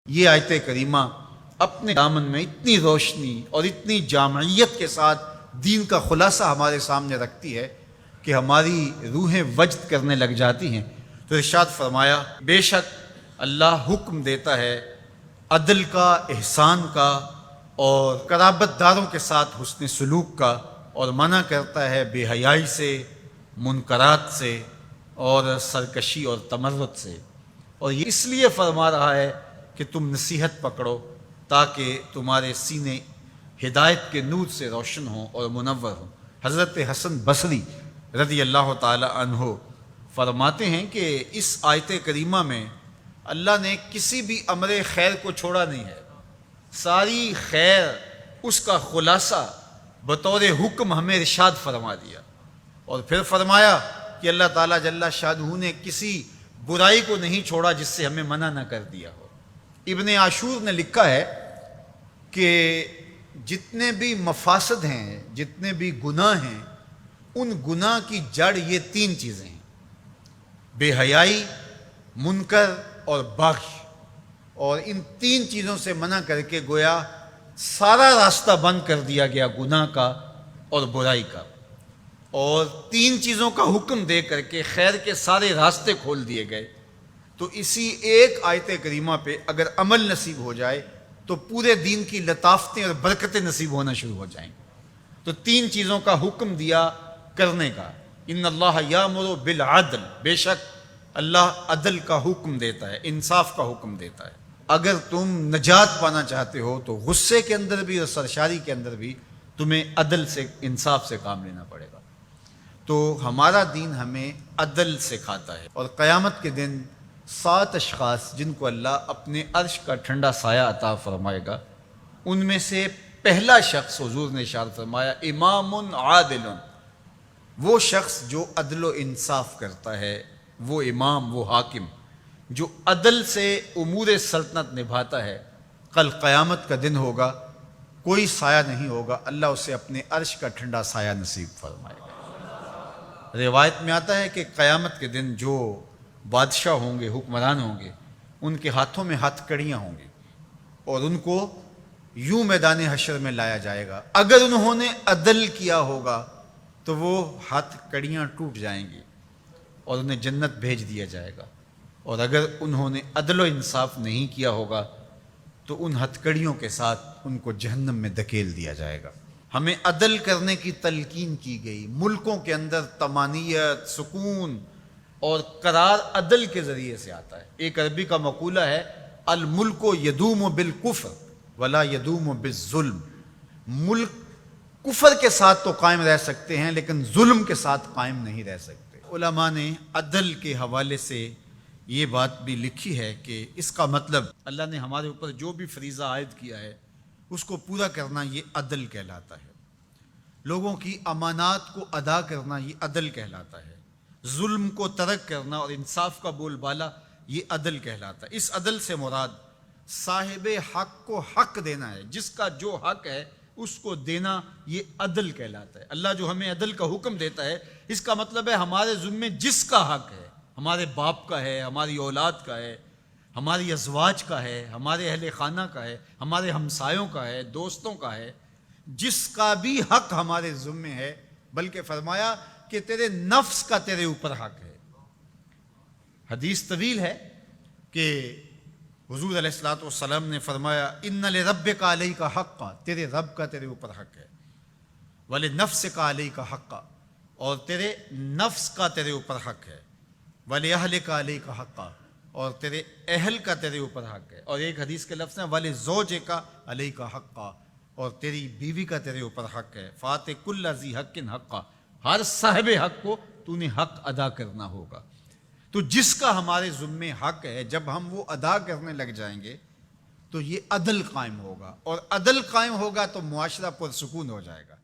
یہ آیت کریمہ اپنے دامن میں اتنی روشنی اور اتنی جامعیت کے ساتھ دین کا خلاصہ ہمارے سامنے رکھتی ہے کہ ہماری روحیں وجد کرنے لگ جاتی ہیں۔ تو ارشاد فرمایا، بے شک اللہ حکم دیتا ہے عدل کا، احسان کا اور قرابت داروں کے ساتھ حسن سلوک کا، اور منع کرتا ہے بے حیائی سے، منکرات سے اور سرکشی اور تمرد سے۔ اور یہ اس لیے فرما رہا ہے کہ تم نصیحت پکڑو تاکہ تمہارے سینے ہدایت کے نور سے روشن ہوں اور منور ہوں۔ حضرت حسن بصری رضی اللہ تعالی عنہ فرماتے ہیں کہ اس آیت کریمہ میں اللہ نے کسی بھی امر خیر کو چھوڑا نہیں ہے، ساری خیر اس کا خلاصہ بطور حکم ہمیں ارشاد فرما دیا، اور پھر فرمایا کہ اللہ تعالیٰ جل شانہ نے کسی برائی کو نہیں چھوڑا جس سے ہمیں منع نہ کر دیا ہو۔ ابن عاشور نے لکھا ہے کہ جتنے بھی مفاسد ہیں، جتنے بھی گناہ ہیں، ان گناہ کی جڑ یہ تین چیزیں ہیں: بے حیائی، منکر اور بغی۔ اور ان تین چیزوں سے منع کر کے گویا سارا راستہ بند کر دیا گیا گناہ کا اور برائی کا، اور تین چیزوں کا حکم دے کر کے خیر کے سارے راستے کھول دیے گئے۔ تو اسی ایک آیت کریمہ پہ اگر عمل نصیب ہو جائے تو پورے دین کی لطافتیں اور برکتیں نصیب ہونا شروع ہو جائیں۔ تو تین چیزوں کا حکم دیا کرنے کا: ان اللہ یامر بالعدل، بے شک اللہ عدل کا حکم دیتا ہے، انصاف کا حکم دیتا ہے۔ اگر تم نجات پانا چاہتے ہو تو غصے کے اندر بھی اور سرشاری کے اندر بھی تمہیں عدل سے، انصاف سے کام لینا پڑے گا۔ تو ہمارا دین ہمیں عدل سکھاتا ہے، اور قیامت کے دن 7 اشخاص جن کو اللہ اپنے عرش کا ٹھنڈا سایہ عطا فرمائے گا، ان میں سے پہلا شخص حضور نے ارشاد فرمایا امام عادل، وہ شخص جو عدل و انصاف کرتا ہے، وہ امام، وہ حاکم جو عدل سے امور سلطنت نبھاتا ہے، کل قیامت کا دن ہوگا، کوئی سایہ نہیں ہوگا، اللہ اسے اپنے عرش کا ٹھنڈا سایہ نصیب فرمائے گا۔ روایت میں آتا ہے کہ قیامت کے دن جو بادشاہ ہوں گے، حکمران ہوں گے، ان کے ہاتھوں میں ہتھ کڑیاں ہوں گی، اور ان کو یوں میدان حشر میں لایا جائے گا۔ اگر انہوں نے عدل کیا ہوگا تو وہ ہتھ کڑیاں ٹوٹ جائیں گی اور انہیں جنت بھیج دیا جائے گا، اور اگر انہوں نے عدل و انصاف نہیں کیا ہوگا تو ان ہتھ کڑیوں کے ساتھ ان کو جہنم میں دھکیل دیا جائے گا۔ ہمیں عدل کرنے کی تلقین کی گئی۔ ملکوں کے اندر طمانینت، سکون اور قرار عدل کے ذریعے سے آتا ہے۔ ایک عربی کا مقولہ ہے، الملک یدوم بالکفر ولا یدوم بالظلم۔ ملک کفر کے ساتھ تو قائم رہ سکتے ہیں لیکن ظلم کے ساتھ قائم نہیں رہ سکتے۔ علماء نے عدل کے حوالے سے یہ بات بھی لکھی ہے کہ اس کا مطلب اللہ نے ہمارے اوپر جو بھی فریضہ عائد کیا ہے اس کو پورا کرنا یہ عدل کہلاتا ہے۔ لوگوں کی امانات کو ادا کرنا یہ عدل کہلاتا ہے۔ ظلم کو ترک کرنا اور انصاف کا بول بالا یہ عدل کہلاتا ہے۔ اس عدل سے مراد صاحب حق کو حق دینا ہے، جس کا جو حق ہے اس کو دینا یہ عدل کہلاتا ہے۔ اللہ جو ہمیں عدل کا حکم دیتا ہے، اس کا مطلب ہے ہمارے ذمے جس کا حق ہے، ہمارے باپ کا ہے، ہماری اولاد کا ہے، ہماری ازواج کا ہے، ہمارے اہل خانہ کا ہے، ہمارے ہمسایوں کا ہے، دوستوں کا ہے، جس کا بھی حق ہمارے ذمے ہے، بلکہ فرمایا کہ تیرے نفس کا تیرے اوپر حق ہے۔ حدیث طویل ہے کہ حضور علیہ الصلوۃ والسلام نے فرمایا ان لربک علیک حقا، تیرے رب کا تیرے اوپر حق ہے، ولنفسک علیک حقا، اور تیرے نفس کا تیرے اوپر حق ہے، ولأہلک علیک حقا، اور تیرے اہل کا تیرے اوپر حق ہے، اور ایک حدیث کے لفظ ہیں ولزوجک علیک حقا، اور تیری بیوی کا تیرے اوپر حق ہے، فآت کل ذی حق حقا، ہر صاحب حق کو تو نے حق ادا کرنا ہوگا۔ تو جس کا ہمارے ذمے حق ہے، جب ہم وہ ادا کرنے لگ جائیں گے تو یہ عدل قائم ہوگا، اور عدل قائم ہوگا تو معاشرہ پرسکون ہو جائے گا۔